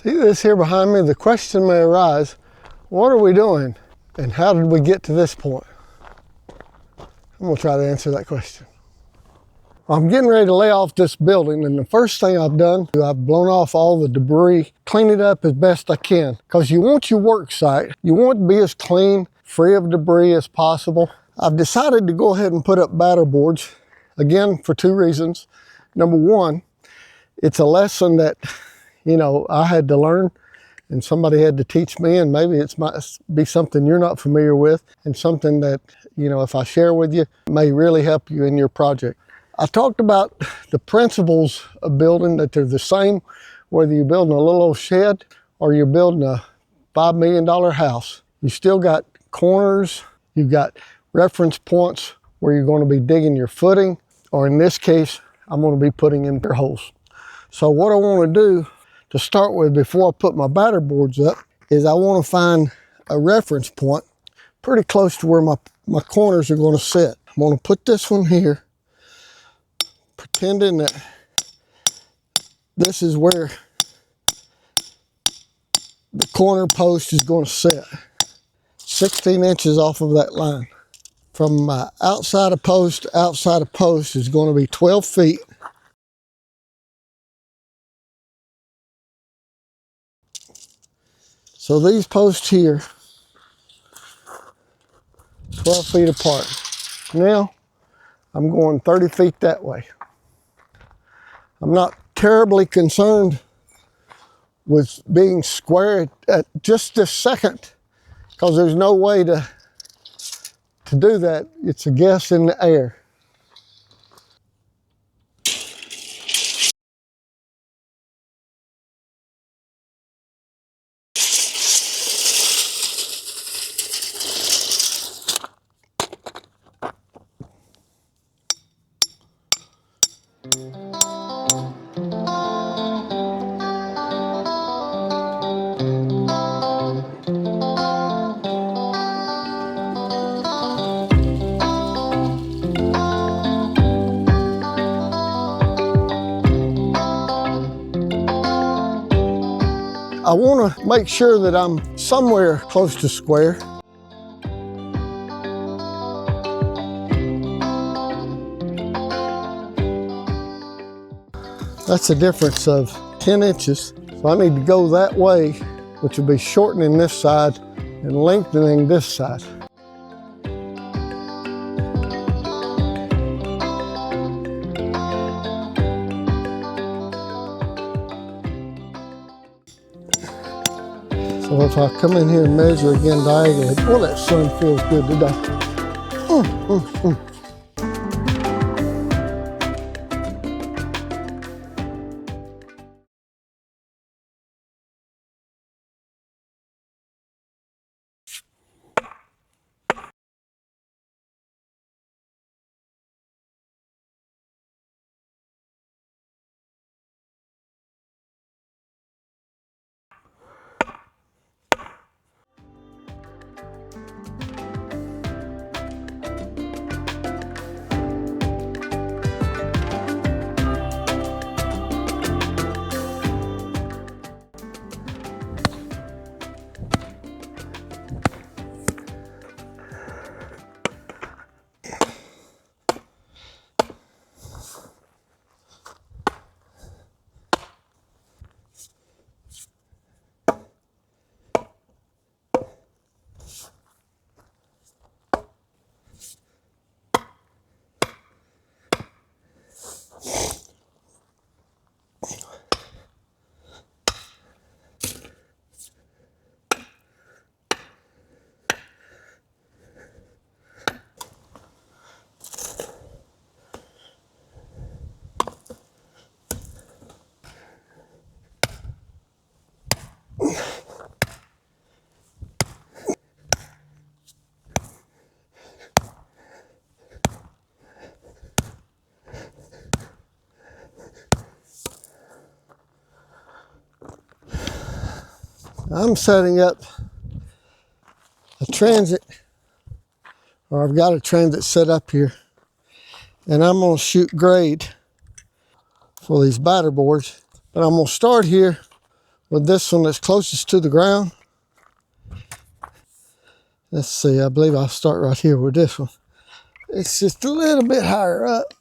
See this here behind me? The question may arise, what are we doing and how did we get to this point? I'm gonna try to answer that question. I'm getting ready to lay off this building, and the first thing I've done, I've blown off all the debris, clean it up as best I can, because you want your work site, you want it to be as clean, free of debris as possible. I've decided to go ahead and put up batter boards, again, for two reasons. Number one, it's a lesson that, you know, I had to learn and somebody had to teach me, and maybe it might be something you're not familiar with and something that, you know, if I share with you, may really help you in your project. I talked about the principles of building, that they're the same whether you're building a little old shed or you're building a $5 million house. You still got corners, you've got reference points where you're going to be digging your footing, or in this case, I'm going to be putting in their holes. So what I want to do to start with before I put my batter boards up is I want to find a reference point pretty close to where my corners are going to sit. I'm going to put this one here, pretending that this is where the corner post is going to sit. 16 inches off of that line. From my outside of post to outside of post is going to be 12 feet. So these posts here, 12 feet apart. Now, I'm going 30 feet that way. I'm not terribly concerned with being square at just this second, because there's no way to do that. It's a guess in the air. I want to make sure that I'm somewhere close to square. That's a difference of 10 inches. So I need to go that way, which will be shortening this side and lengthening this side. So if I come in here and measure again diagonally, boy, that sun feels good today. I'm setting up a transit, or I've got a transit set up here, and I'm going to shoot grade for these batter boards. But I'm going to start here with this one that's closest to the ground. Let's see, I believe I'll start right here with this one. It's just a little bit higher up.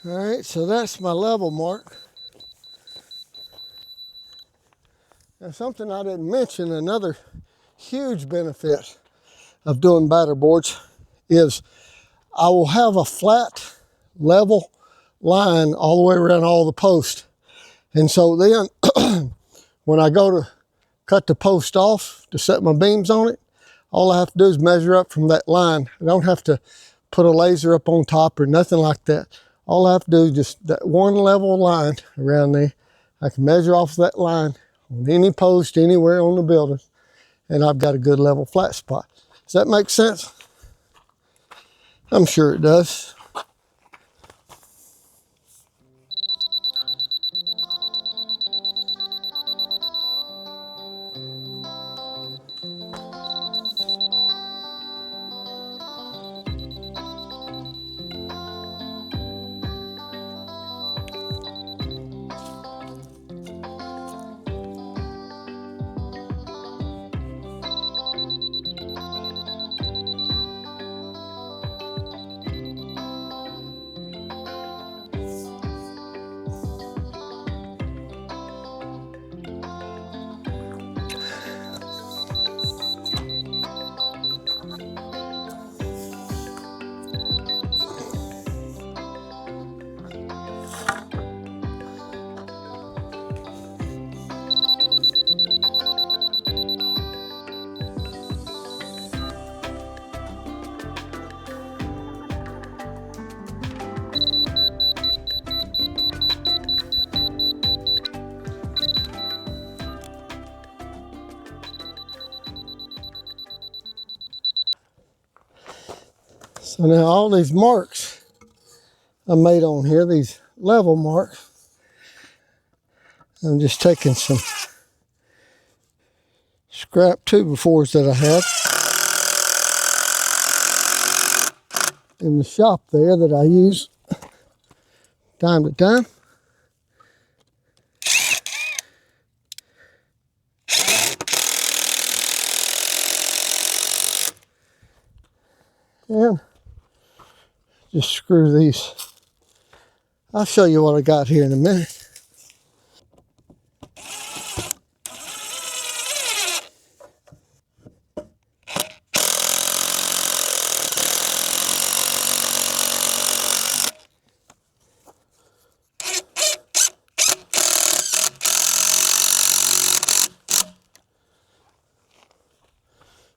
All right, so that's my level mark. Now, something I didn't mention, another huge benefit of doing batter boards is I will have a flat, level line all the way around all the posts. And so then when I go to cut the post off to set my beams on it, all I have to do is measure up from that line. I don't have to put a laser up on top or nothing like that. All I have to do is just that one level line around there. I can measure off that line on any post anywhere on the building, and I've got a good level flat spot. Does that make sense? I'm sure it does. So now all these marks I made on here, these level marks, I'm just taking some scrap 2x4s that I have in the shop there that I use time to time. And just screw these. I'll show you what I got here in a minute.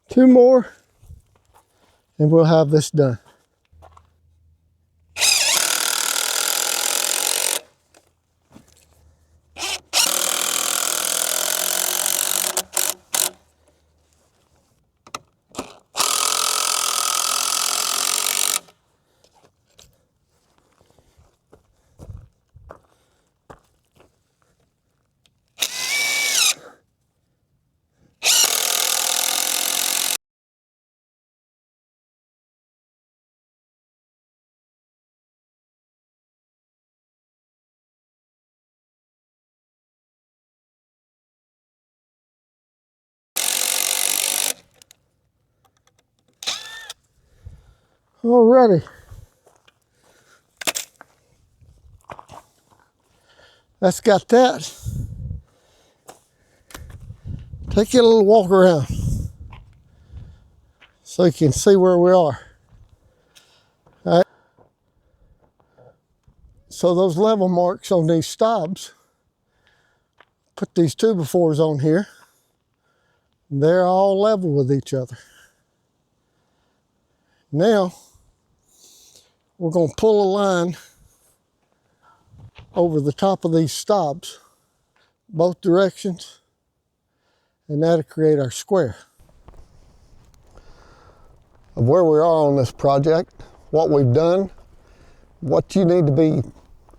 Two more, and we'll have this done. Alrighty. That's got that. Take you a little walk around so you can see where we are. All right. So those level marks on these stobs, put these 2x4s on here. They're all level with each other. Now, we're going to pull a line over the top of these stobs both directions, and that'll create our square. Of where we are on this project, what we've done, what you need to be,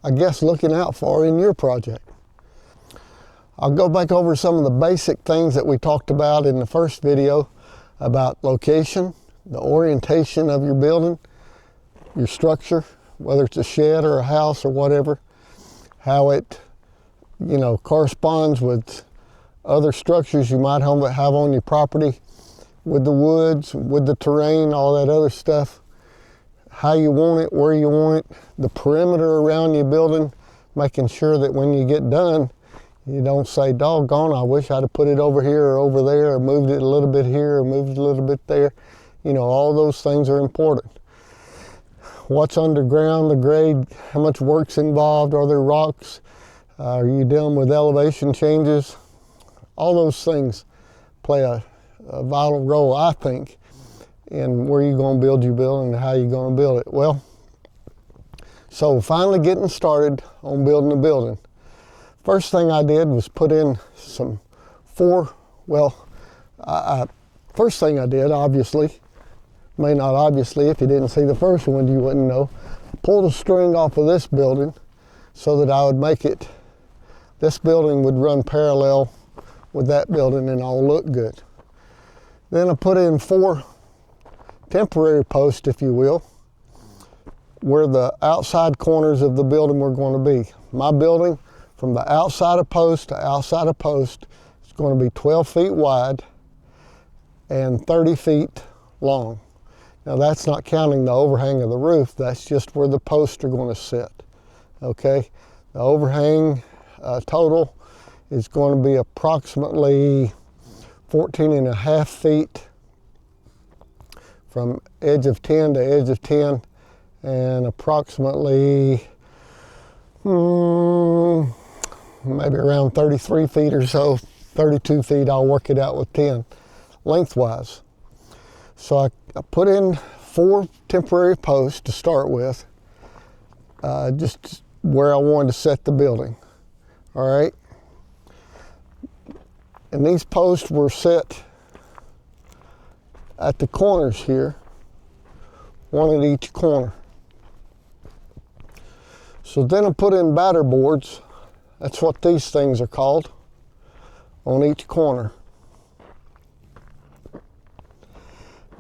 I guess, looking out for in your project. I'll go back over some of the basic things that we talked about in the first video about location, the orientation of your building, your structure, whether it's a shed or a house or whatever, how it, corresponds with other structures you might have on your property, with the woods, with the terrain, all that other stuff, how you want it, where you want it, the perimeter around your building, making sure that when you get done, you don't say, doggone, I wish I'd have put it over here or over there, or moved it a little bit here or moved it a little bit there. All those things are important. What's underground, the grade, how much work's involved, are there rocks, are you dealing with elevation changes? All those things play a vital role, I think, in where you're going to build your building and how you're going to build it. Well, so finally getting started on building the building. First thing I did was put in some first thing I did, obviously, may not obviously, if you didn't see the first one, you wouldn't know. Pulled a string off of this building so that I would make it, this building would run parallel with that building and all look good. Then I put in 4 temporary posts, if you will, where the outside corners of the building were going to be. My building, from the outside of post to outside of post, is going to be 12 feet wide and 30 feet long. Now that's not counting the overhang of the roof, that's just where the posts are going to sit, okay? The overhang total is going to be approximately 14.5 feet from edge of 10 to edge of 10, and approximately maybe around 33 feet or so, 32 feet, I'll work it out with 10 lengthwise. So I put in 4 temporary posts to start with, just where I wanted to set the building. All right. And these posts were set at the corners here, one at each corner. So then I put in batter boards, that's what these things are called, on each corner.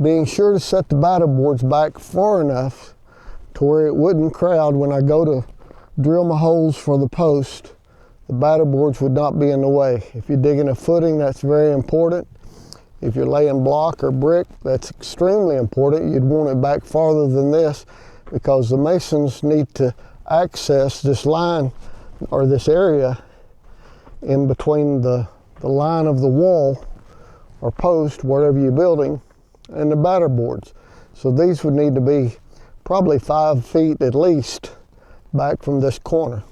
Being sure to set the batter boards back far enough to where it wouldn't crowd when I go to drill my holes for the post. The batter boards would not be in the way. If you're digging a footing, that's very important. If you're laying block or brick, that's extremely important. You'd want it back farther than this because the masons need to access this line or this area in between the line of the wall or post, wherever you're building, and the batter boards. So these would need to be probably 5 feet at least back from this corner.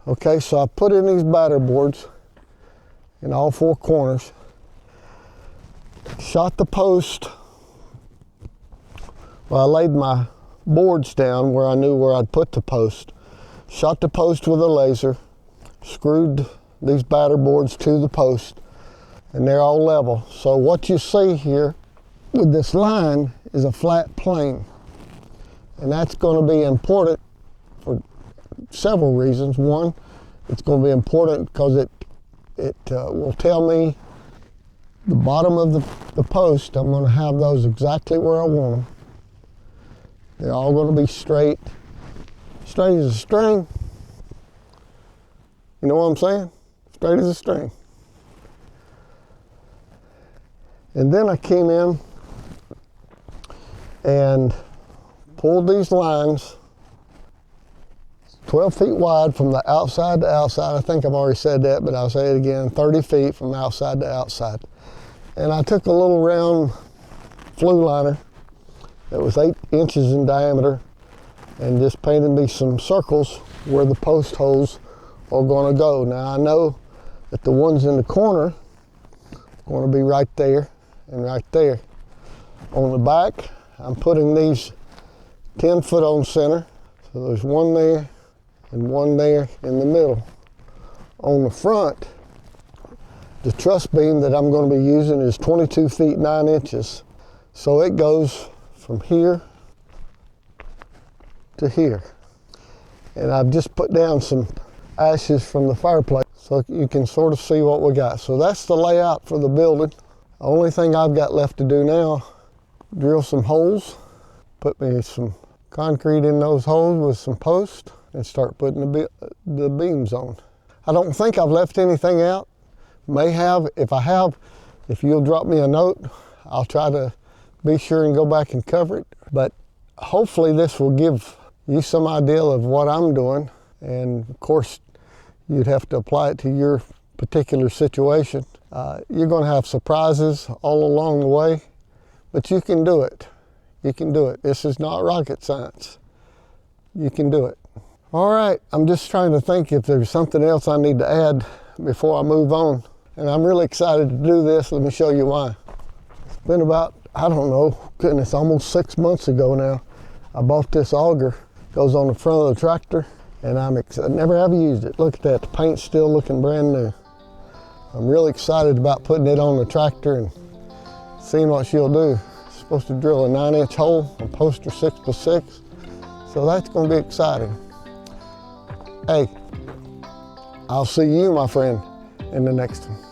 Okay, so I put in these batter boards in all 4 corners, shot the post. Well, I laid my boards down where I knew where I'd put the post, shot the post with a laser, screwed these batter boards to the post, and they're all level. So what you see here with this line is a flat plane, and that's going to be important for several reasons. One, it's going to be important because it will tell me the bottom of the post. I'm going to have those exactly where I want them. They're all going to be straight as a string. You know what I'm saying? Straight as a string. And then I came in and pulled these lines 12 feet wide from the outside to outside. I think I've already said that, but I'll say it again, 30 feet from outside to outside. And I took a little round flue liner that was 8 inches in diameter and just painted me some circles where the post holes are going to go. Now I know that the ones in the corner are going to be right there and right there. On the back, I'm putting these 10 foot on center. So there's one there and one there in the middle. On the front, the truss beam that I'm going to be using is 22 feet 9 inches. So it goes from here to here. And I've just put down some ashes from the fireplace so you can sort of see what we got. So that's the layout for the building. The only thing I've got left to do now, drill some holes, put me some concrete in those holes with some posts, and start putting the beams on. I don't think I've left anything out. May have. If I have, if you'll drop me a note, I'll try to be sure and go back and cover it. But hopefully this will give you some idea of what I'm doing. And of course, you'd have to apply it to your particular situation. You're going to have surprises all along the way, but you can do it. You can do it. This is not rocket science. You can do it. All right, I'm just trying to think if there's something else I need to add before I move on. And I'm really excited to do this. Let me show you why. It's been about, I don't know, goodness, almost 6 months ago now. I bought this auger. Goes on the front of the tractor, and I never have used it. Look at that, the paint's still looking brand new. I'm really excited about putting it on the tractor and seeing what she'll do. It's supposed to drill a 9-inch hole on poster 6x6, so that's going to be exciting. Hey, I'll see you, my friend, in the next one.